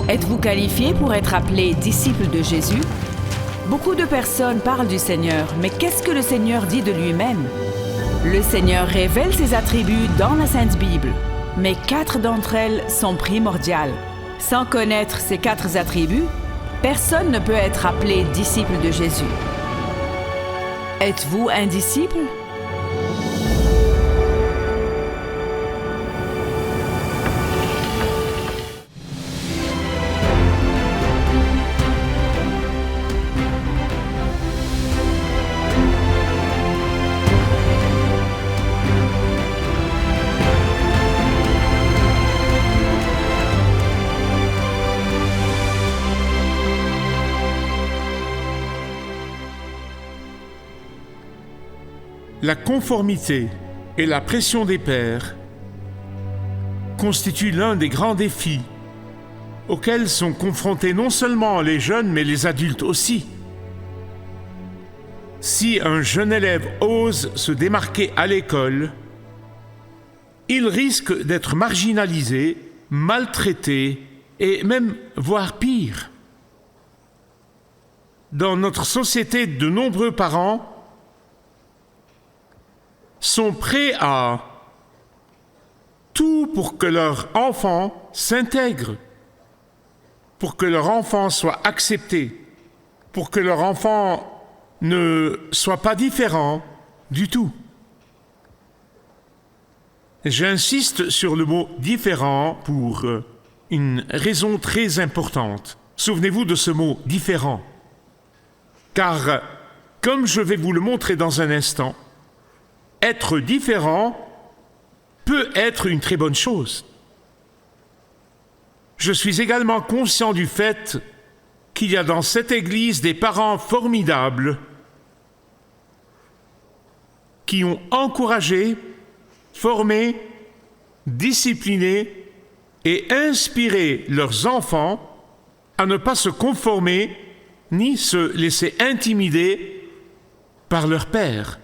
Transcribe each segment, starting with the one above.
Êtes-vous qualifié pour être appelé disciple de Jésus? Beaucoup de personnes parlent du Seigneur, mais qu'est-ce que le Seigneur dit de lui-même? Le Seigneur révèle ses attributs dans la Sainte Bible, mais 4 d'entre elles sont primordiales. Sans connaître ces 4 attributs, personne ne peut être appelé disciple de Jésus. Êtes-vous un disciple? La conformité et la pression des pairs constituent l'un des grands défis auxquels sont confrontés non seulement les jeunes, mais les adultes aussi. Si un jeune élève ose se démarquer à l'école, il risque d'être marginalisé, maltraité et même, voire pire. Dans notre société, de nombreux parents sont prêts à tout pour que leur enfant s'intègre, pour que leur enfant soit accepté, pour que leur enfant ne soit pas différent du tout. J'insiste sur le mot « différent » pour une raison très importante. Souvenez-vous de ce mot « différent », car, comme je vais vous le montrer dans un instant, être différent peut être une très bonne chose. Je suis également conscient du fait qu'il y a dans cette Église des parents formidables qui ont encouragé, formé, discipliné et inspiré leurs enfants à ne pas se conformer ni se laisser intimider par leur père.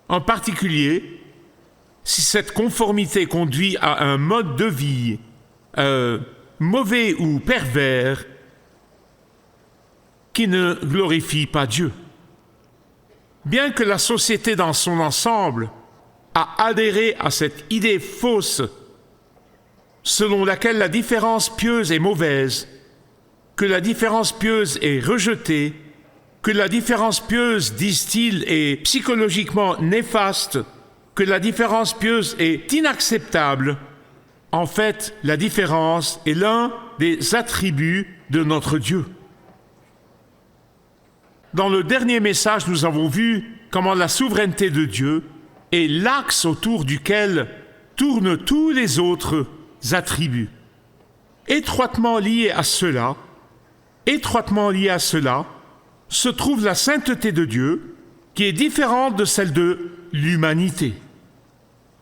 En particulier, si cette conformité conduit à un mode de vie mauvais ou pervers qui ne glorifie pas Dieu. Bien que la société dans son ensemble a adhéré à cette idée fausse selon laquelle la différence pieuse est mauvaise, que la différence pieuse est rejetée, que la différence pieuse, disent-ils, est psychologiquement néfaste, que la différence pieuse est inacceptable, en fait, la différence est l'un des attributs de notre Dieu. Dans le dernier message, nous avons vu comment la souveraineté de Dieu est l'axe autour duquel tournent tous les autres attributs. Étroitement lié à cela, se trouve la sainteté de Dieu, qui est différente de celle de l'humanité.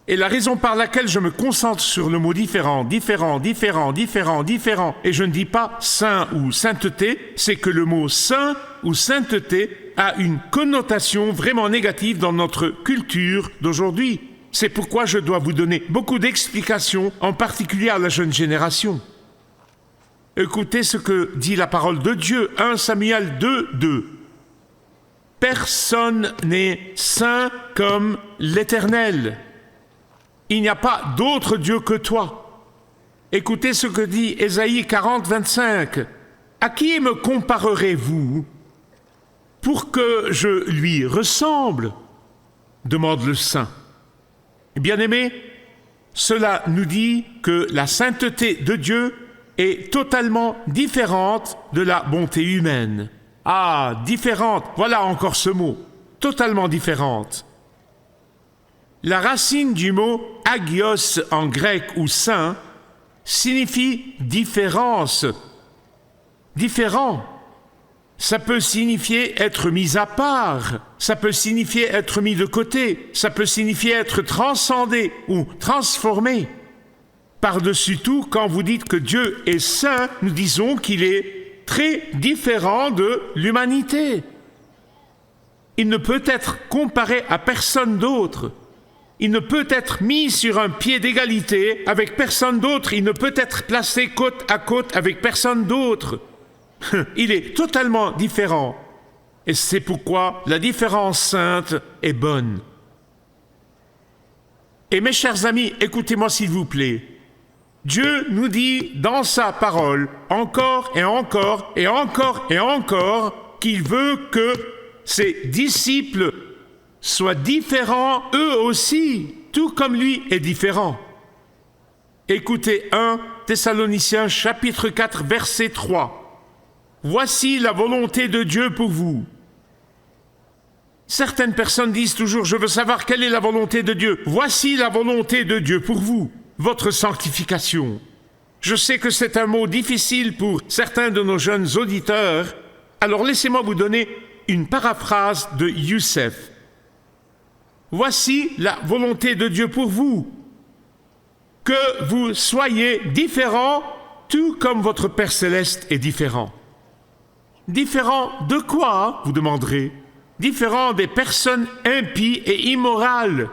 Et la raison par laquelle je me concentre sur le mot différent, et je ne dis pas saint ou sainteté, c'est que le mot saint ou sainteté a une connotation vraiment négative dans notre culture d'aujourd'hui. C'est pourquoi je dois vous donner beaucoup d'explications, en particulier à la jeune génération. Écoutez ce que dit la parole de Dieu, 1 Samuel 2:2. Personne n'est saint comme l'Éternel. Il n'y a pas d'autre Dieu que toi. Écoutez ce que dit Ésaïe 40:25. À qui me comparerez-vous pour que je lui ressemble? Demande le saint. Bien-aimés, cela nous dit que la sainteté de Dieu est totalement différente de la bonté humaine. Ah, différente, voilà encore ce mot, totalement différente. La racine du mot agios en grec ou saint signifie différence, différent. Ça peut signifier être mis à part, ça peut signifier être mis de côté, ça peut signifier être transcendé ou transformé. Par-dessus tout, quand vous dites que Dieu est saint, nous disons qu'il est très différent de l'humanité. Il ne peut être comparé à personne d'autre. Il ne peut être mis sur un pied d'égalité avec personne d'autre. Il ne peut être placé côte à côte avec personne d'autre. Il est totalement différent. Et c'est pourquoi la différence sainte est bonne. Et mes chers amis, écoutez-moi s'il vous plaît. Dieu nous dit dans sa parole, encore et encore et encore et encore, qu'il veut que ses disciples soient différents eux aussi, tout comme lui est différent. Écoutez 1 Thessaloniciens chapitre 4 verset 3. Voici la volonté de Dieu pour vous. Certaines personnes disent toujours, je veux savoir quelle est la volonté de Dieu. Voici la volonté de Dieu pour vous, votre sanctification. Je sais que c'est un mot difficile pour certains de nos jeunes auditeurs, alors laissez-moi vous donner une paraphrase de Youssef. Voici la volonté de Dieu pour vous, que vous soyez différents, tout comme votre Père Céleste est différent. Différent de quoi, vous demanderez? Différent des personnes impies et immorales,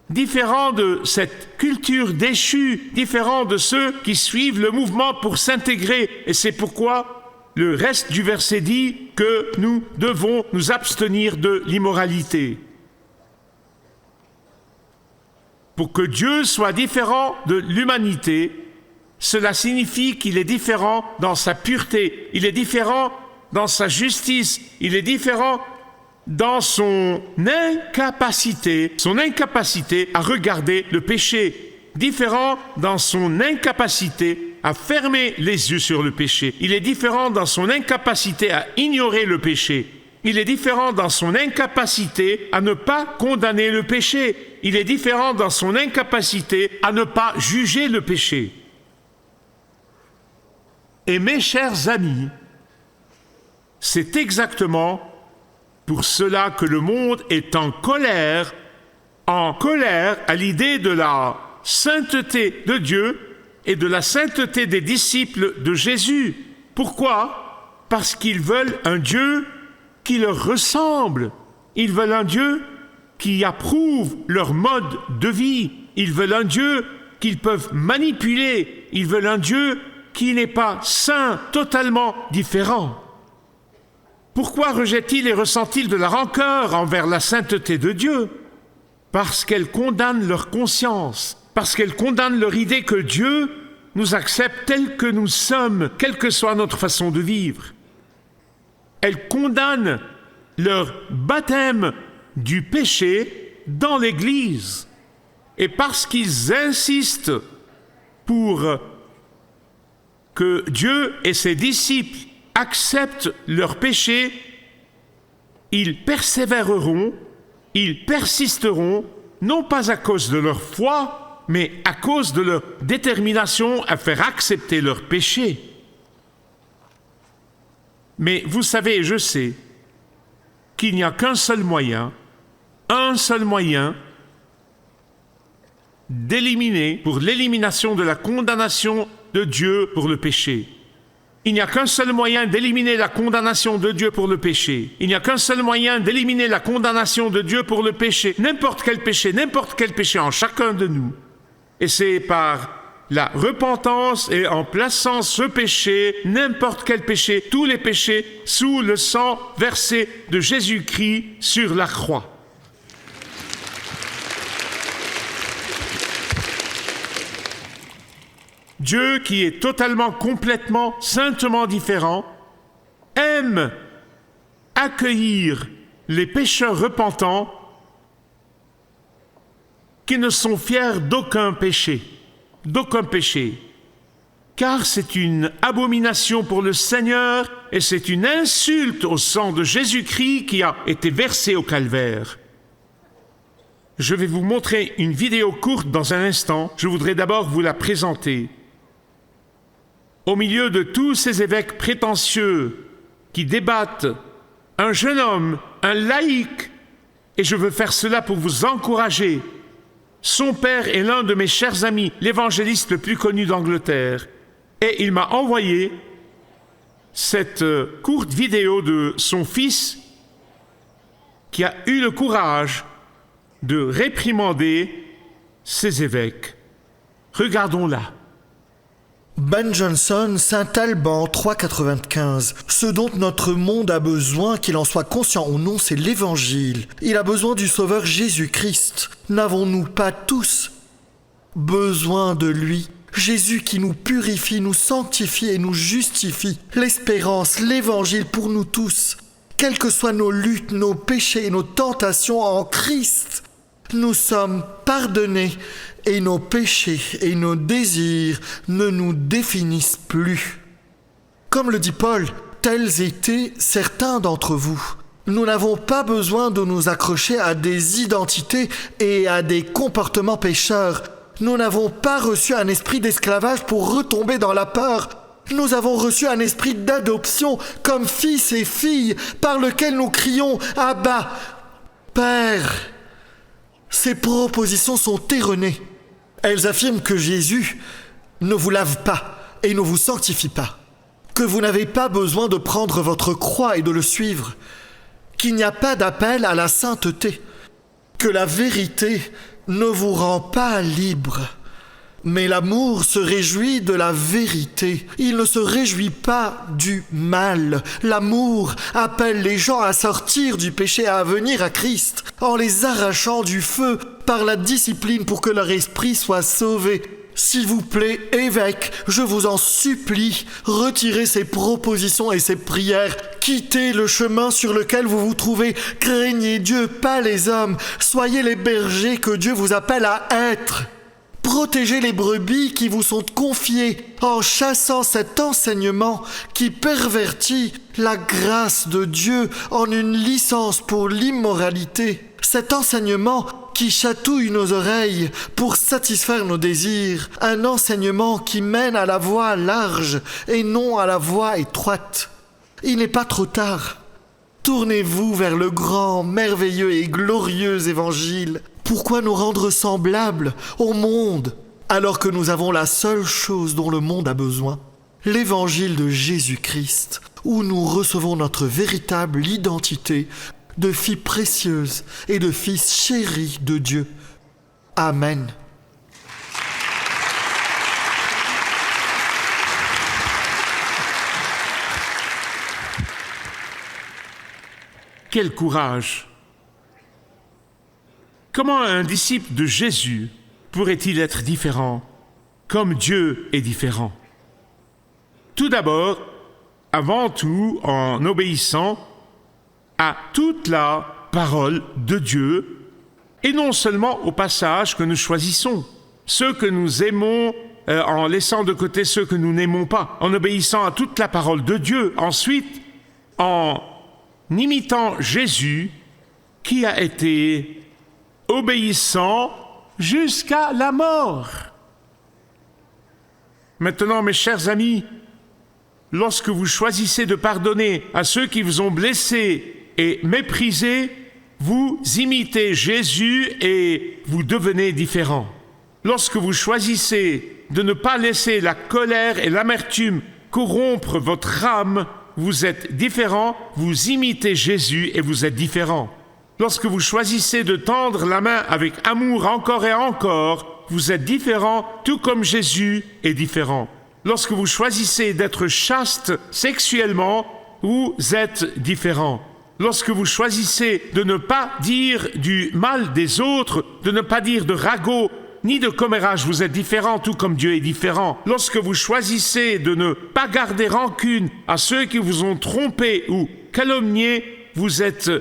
différent de cette culture déchue, différent de ceux qui suivent le mouvement pour s'intégrer. Et c'est pourquoi le reste du verset dit que nous devons nous abstenir de l'immoralité. Pour que Dieu soit différent de l'humanité, cela signifie qu'il est différent dans sa pureté, il est différent dans sa justice, il est différent dans son incapacité à regarder le péché, différent dans son incapacité à fermer les yeux sur le péché. Il est différent dans son incapacité à ignorer le péché. Il est différent dans son incapacité à ne pas condamner le péché. Il est différent dans son incapacité à ne pas juger le péché. Et mes chers amis, c'est exactement pour cela que le monde est en colère à l'idée de la sainteté de Dieu et de la sainteté des disciples de Jésus. Pourquoi? Parce qu'ils veulent un Dieu qui leur ressemble. Ils veulent un Dieu qui approuve leur mode de vie. Ils veulent un Dieu qu'ils peuvent manipuler. Ils veulent un Dieu qui n'est pas saint, totalement différent. Pourquoi rejettent-ils et ressentent-ils de la rancœur envers la sainteté de Dieu? Parce qu'elle condamne leur conscience, parce qu'elle condamne leur idée que Dieu nous accepte tels que nous sommes, quelle que soit notre façon de vivre. Elle condamne leur baptême du péché dans l'Église. Et parce qu'ils insistent pour que Dieu et ses disciples acceptent leur péché, ils persévéreront, ils persisteront, non pas à cause de leur foi, mais à cause de leur détermination à faire accepter leur péché. Mais vous savez, je sais, qu'il n'y a qu'un seul moyen d'éliminer, pour l'élimination de la condamnation de Dieu pour le péché. Il n'y a qu'un seul moyen d'éliminer la condamnation de Dieu pour le péché. Il n'y a qu'un seul moyen d'éliminer la condamnation de Dieu pour le péché, n'importe quel péché en chacun de nous. Et c'est par la repentance et en plaçant ce péché, n'importe quel péché, tous les péchés, sous le sang versé de Jésus-Christ sur la croix. Dieu, qui est totalement, complètement, saintement différent, aime accueillir les pécheurs repentants qui ne sont fiers d'aucun péché, car c'est une abomination pour le Seigneur et c'est une insulte au sang de Jésus-Christ qui a été versé au calvaire. Je vais vous montrer une vidéo courte dans un instant. Je voudrais d'abord vous la présenter. Au milieu de tous ces évêques prétentieux qui débattent, un jeune homme, un laïc, et je veux faire cela pour vous encourager. Son père est l'un de mes chers amis, l'évangéliste le plus connu d'Angleterre, et il m'a envoyé cette courte vidéo de son fils qui a eu le courage de réprimander ses évêques. Regardons-la. Ben Jonson, Saint-Alban, 3,95. Ce dont notre monde a besoin, qu'il en soit conscient ou non, c'est l'Évangile. Il a besoin du Sauveur Jésus-Christ. N'avons-nous pas tous besoin de lui ? Jésus qui nous purifie, nous sanctifie et nous justifie. L'espérance, l'Évangile pour nous tous. Quelles que soient nos luttes, nos péchés et nos tentations en Christ, nous sommes pardonnés et nos péchés et nos désirs ne nous définissent plus. Comme le dit Paul, tels étaient certains d'entre vous. Nous n'avons pas besoin de nous accrocher à des identités et à des comportements pécheurs. Nous n'avons pas reçu un esprit d'esclavage pour retomber dans la peur. Nous avons reçu un esprit d'adoption comme fils et filles par lequel nous crions « Abba, Père ». Ces propositions sont erronées. Elles affirment que Jésus ne vous lave pas et ne vous sanctifie pas, que vous n'avez pas besoin de prendre votre croix et de le suivre, qu'il n'y a pas d'appel à la sainteté, que la vérité ne vous rend pas libre. Mais l'amour se réjouit de la vérité. Il ne se réjouit pas du mal. L'amour appelle les gens à sortir du péché et à venir à Christ, en les arrachant du feu par la discipline pour que leur esprit soit sauvé. S'il vous plaît, évêque, je vous en supplie, retirez ces propositions et ces prières. Quittez le chemin sur lequel vous vous trouvez. Craignez Dieu, pas les hommes. Soyez les bergers que Dieu vous appelle à être. Protégez les brebis qui vous sont confiées en chassant cet enseignement qui pervertit la grâce de Dieu en une licence pour l'immoralité. Cet enseignement qui chatouille nos oreilles pour satisfaire nos désirs. Un enseignement qui mène à la voie large et non à la voie étroite. Il n'est pas trop tard. Tournez-vous vers le grand, merveilleux et glorieux évangile. Pourquoi nous rendre semblables au monde alors que nous avons la seule chose dont le monde a besoin, l'évangile de Jésus-Christ, où nous recevons notre véritable identité de filles précieuses et de fils chéris de Dieu. Amen. Quel courage! Comment un disciple de Jésus pourrait-il être différent, comme Dieu est différent? Tout d'abord, avant tout, en obéissant à toute la parole de Dieu, et non seulement aux passages que nous choisissons, ceux que nous aimons en laissant de côté ceux que nous n'aimons pas, en obéissant à toute la parole de Dieu. Ensuite, en imitant Jésus, qui a été obéissant jusqu'à la mort. Maintenant, mes chers amis, lorsque vous choisissez de pardonner à ceux qui vous ont blessés et méprisés, vous imitez Jésus et vous devenez différent. Lorsque vous choisissez de ne pas laisser la colère et l'amertume corrompre votre âme, vous êtes différent, vous imitez Jésus et vous êtes différent. Lorsque vous choisissez de tendre la main avec amour encore et encore, vous êtes différent, tout comme Jésus est différent. Lorsque vous choisissez d'être chaste sexuellement, vous êtes différent. Lorsque vous choisissez de ne pas dire du mal des autres, de ne pas dire de ragot, ni de commérage, vous êtes différent, tout comme Dieu est différent. Lorsque vous choisissez de ne pas garder rancune à ceux qui vous ont trompé ou calomnié, vous êtes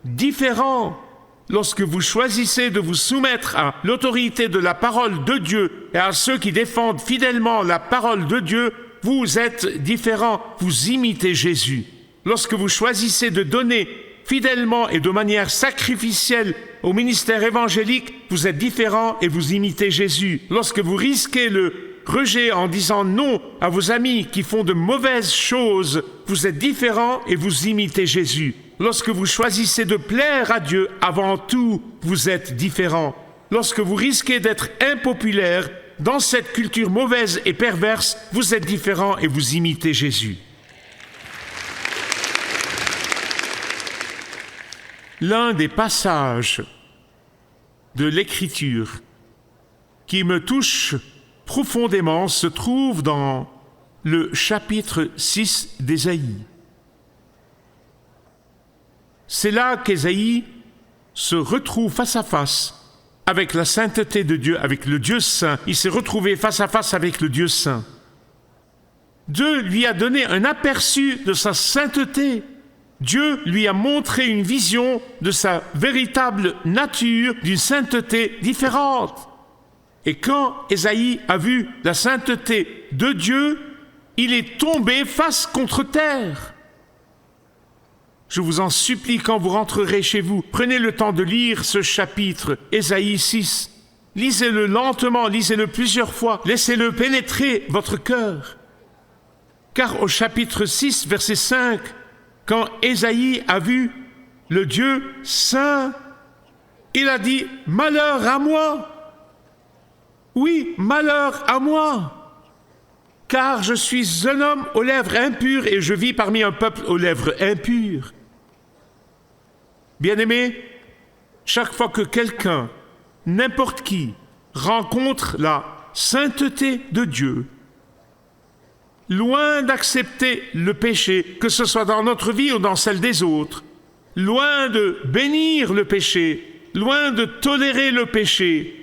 différent. Lorsque vous choisissez de vous soumettre à l'autorité de la parole de Dieu et à ceux qui défendent fidèlement la parole de Dieu, vous êtes différent, vous imitez Jésus. Lorsque vous choisissez de donner fidèlement et de manière sacrificielle au ministère évangélique, vous êtes différent et vous imitez Jésus. Lorsque vous risquez le rejet en disant non à vos amis qui font de mauvaises choses, vous êtes différent et vous imitez Jésus. Lorsque vous choisissez de plaire à Dieu avant tout, vous êtes différent. Lorsque vous risquez d'être impopulaire dans cette culture mauvaise et perverse, vous êtes différent et vous imitez Jésus. L'un des passages de l'Écriture qui me touche profondément se trouve dans le chapitre 6 d'Ésaïe. C'est là qu'Ésaïe se retrouve face à face avec la sainteté de Dieu, avec le Dieu saint. Il s'est retrouvé face à face avec le Dieu saint. Dieu lui a donné un aperçu de sa sainteté. Dieu lui a montré une vision de sa véritable nature, d'une sainteté différente. Et quand Ésaïe a vu la sainteté de Dieu, il est tombé face contre terre. Je vous en supplie, quand vous rentrerez chez vous, prenez le temps de lire ce chapitre, Ésaïe 6. Lisez-le lentement, lisez-le plusieurs fois, laissez-le pénétrer votre cœur. Car au chapitre 6, verset 5, quand Ésaïe a vu le Dieu saint, il a dit « Malheur à moi !» Oui, malheur à moi, car je suis un homme aux lèvres impures et je vis parmi un peuple aux lèvres impures. Bien-aimés, chaque fois que quelqu'un, n'importe qui, rencontre la sainteté de Dieu, loin d'accepter le péché, que ce soit dans notre vie ou dans celle des autres, loin de bénir le péché, loin de tolérer le péché,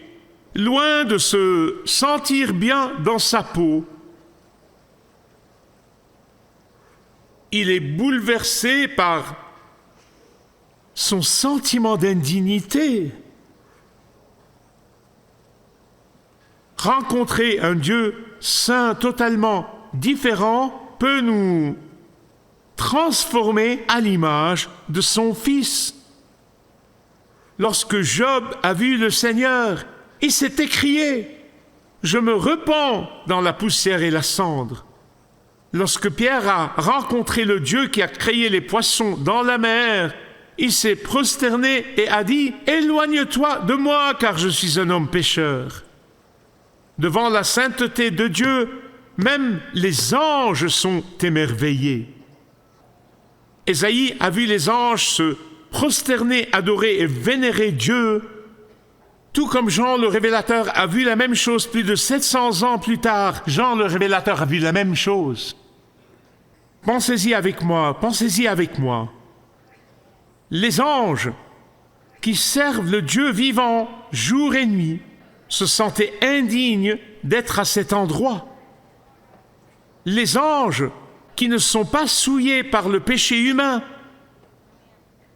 loin de se sentir bien dans sa peau, il est bouleversé par son sentiment d'indignité. Rencontrer un Dieu saint totalement différent peut nous transformer à l'image de son Fils. Lorsque Job a vu le Seigneur, il s'est écrié « Je me repens dans la poussière et la cendre ». Lorsque Pierre a rencontré le Dieu qui a créé les poissons dans la mer, il s'est prosterné et a dit « Éloigne-toi de moi, car je suis un homme pécheur ». Devant la sainteté de Dieu, même les anges sont émerveillés. Ésaïe a vu les anges se prosterner, adorer et vénérer Dieu, tout comme Jean le Révélateur a vu la même chose plus de 700 ans plus tard. Jean le Révélateur a vu la même chose. Pensez-y avec moi, pensez-y avec moi. Les anges qui servent le Dieu vivant jour et nuit se sentaient indignes d'être à cet endroit. Les anges qui ne sont pas souillés par le péché humain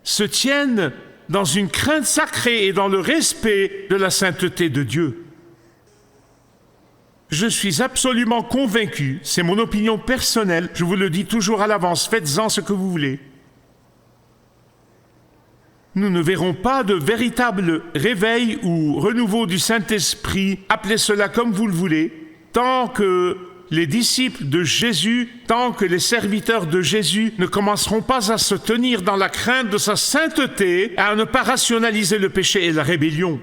se tiennent dans une crainte sacrée et dans le respect de la sainteté de Dieu. Je suis absolument convaincu, c'est mon opinion personnelle, je vous le dis toujours à l'avance, faites-en ce que vous voulez. Nous ne verrons pas de véritable réveil ou renouveau du Saint-Esprit, appelez cela comme vous le voulez, tant que les disciples de Jésus, tant que les serviteurs de Jésus ne commenceront pas à se tenir dans la crainte de sa sainteté, à ne pas rationaliser le péché et la rébellion.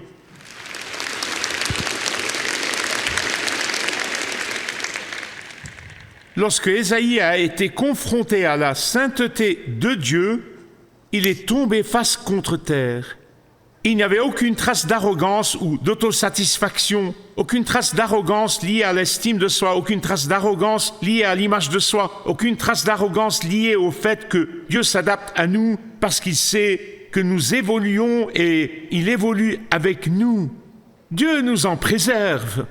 Lorsque Ésaïe a été confronté à la sainteté de Dieu, il est tombé face contre terre. Il n'y avait aucune trace d'arrogance ou d'autosatisfaction, aucune trace d'arrogance liée à l'estime de soi, aucune trace d'arrogance liée à l'image de soi, aucune trace d'arrogance liée au fait que Dieu s'adapte à nous parce qu'il sait que nous évoluons et il évolue avec nous. Dieu nous en préserve.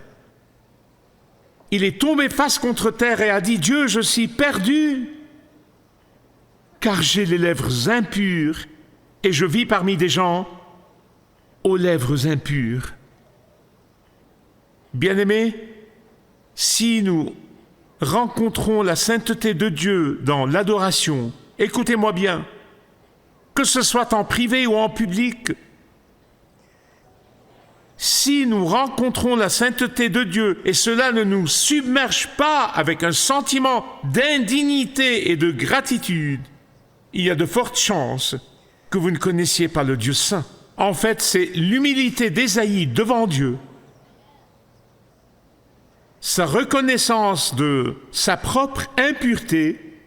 Il est tombé face contre terre et a dit « Dieu, je suis perdu, car j'ai les lèvres impures et je vis parmi des gens aux lèvres impures. » Bien-aimés, si nous rencontrons la sainteté de Dieu dans l'adoration, écoutez-moi bien, que ce soit en privé ou en public, si nous rencontrons la sainteté de Dieu et cela ne nous submerge pas avec un sentiment d'indignité et de gratitude, il y a de fortes chances que vous ne connaissiez pas le Dieu saint. En fait, c'est l'humilité d'Ésaïe devant Dieu, sa reconnaissance de sa propre impureté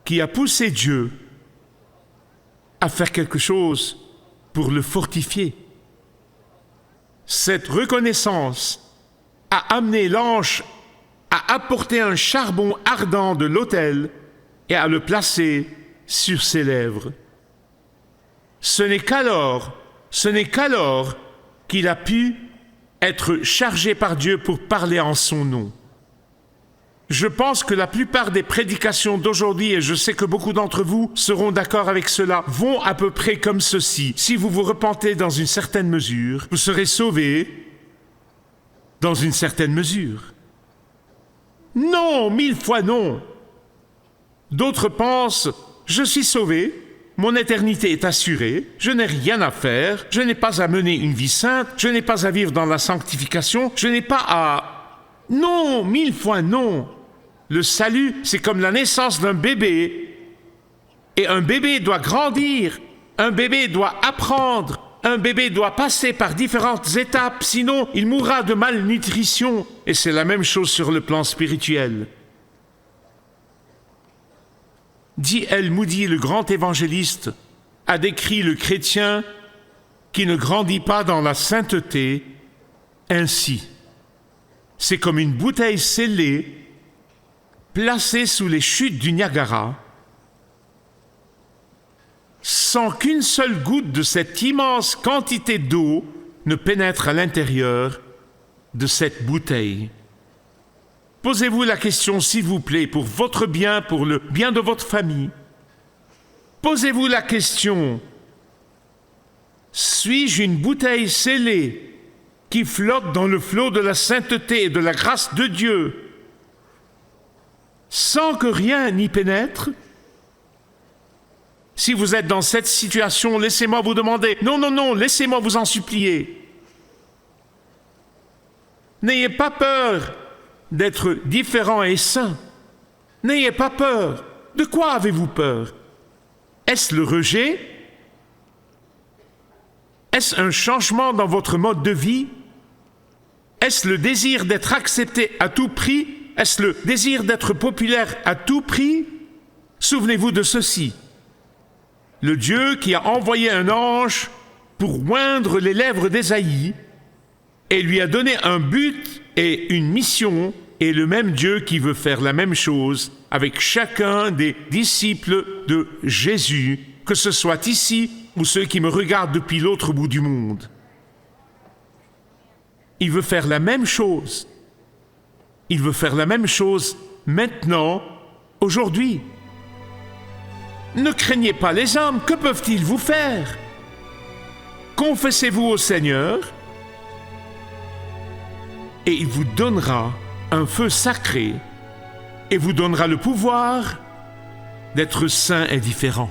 qui a poussé Dieu à faire quelque chose pour le fortifier. Cette reconnaissance a amené l'ange à apporter un charbon ardent de l'autel et à le placer sur ses lèvres. Ce n'est qu'alors qu'il a pu être chargé par Dieu pour parler en son nom. Je pense que la plupart des prédications d'aujourd'hui, et je sais que beaucoup d'entre vous seront d'accord avec cela, vont à peu près comme ceci. Si vous vous repentez dans une certaine mesure, vous serez sauvés dans une certaine mesure. Non, 1000 fois non. D'autres pensent, je suis sauvé, mon éternité est assurée, je n'ai rien à faire, je n'ai pas à mener une vie sainte, je n'ai pas à vivre dans la sanctification, je n'ai pas à... Non, 1000 fois non. Le salut, c'est comme la naissance d'un bébé. Et un bébé doit grandir, un bébé doit apprendre, un bébé doit passer par différentes étapes, sinon il mourra de malnutrition. Et c'est la même chose sur le plan spirituel. D.L. Moody, le grand évangéliste, a décrit le chrétien qui ne grandit pas dans la sainteté ainsi. C'est comme une bouteille scellée placée sous les chutes du Niagara, sans qu'une seule goutte de cette immense quantité d'eau ne pénètre à l'intérieur de cette bouteille. Posez-vous la question, s'il vous plaît, pour votre bien, pour le bien de votre famille. Posez-vous la question, suis-je une bouteille scellée qui flotte dans le flot de la sainteté et de la grâce de Dieu, sans que rien n'y pénètre? Si vous êtes dans cette situation, laissez-moi vous demander, non, laissez-moi vous en supplier. N'ayez pas peur d'être différent et saint. N'ayez pas peur. De quoi avez-vous peur? Est-ce le rejet? Est-ce un changement dans votre mode de vie? Est-ce le désir d'être accepté à tout prix? Est-ce le désir d'être populaire à tout prix? Souvenez-vous de ceci. Le Dieu qui a envoyé un ange pour oindre les lèvres d'Ésaïe et lui a donné un but et une mission, est le même Dieu qui veut faire la même chose avec chacun des disciples de Jésus, que ce soit ici ou ceux qui me regardent depuis l'autre bout du monde. Il veut faire la même chose. Il veut faire la même chose maintenant, aujourd'hui. Ne craignez pas les hommes, que peuvent-ils vous faire? Confessez-vous au Seigneur et il vous donnera un feu sacré et vous donnera le pouvoir d'être saint et différent.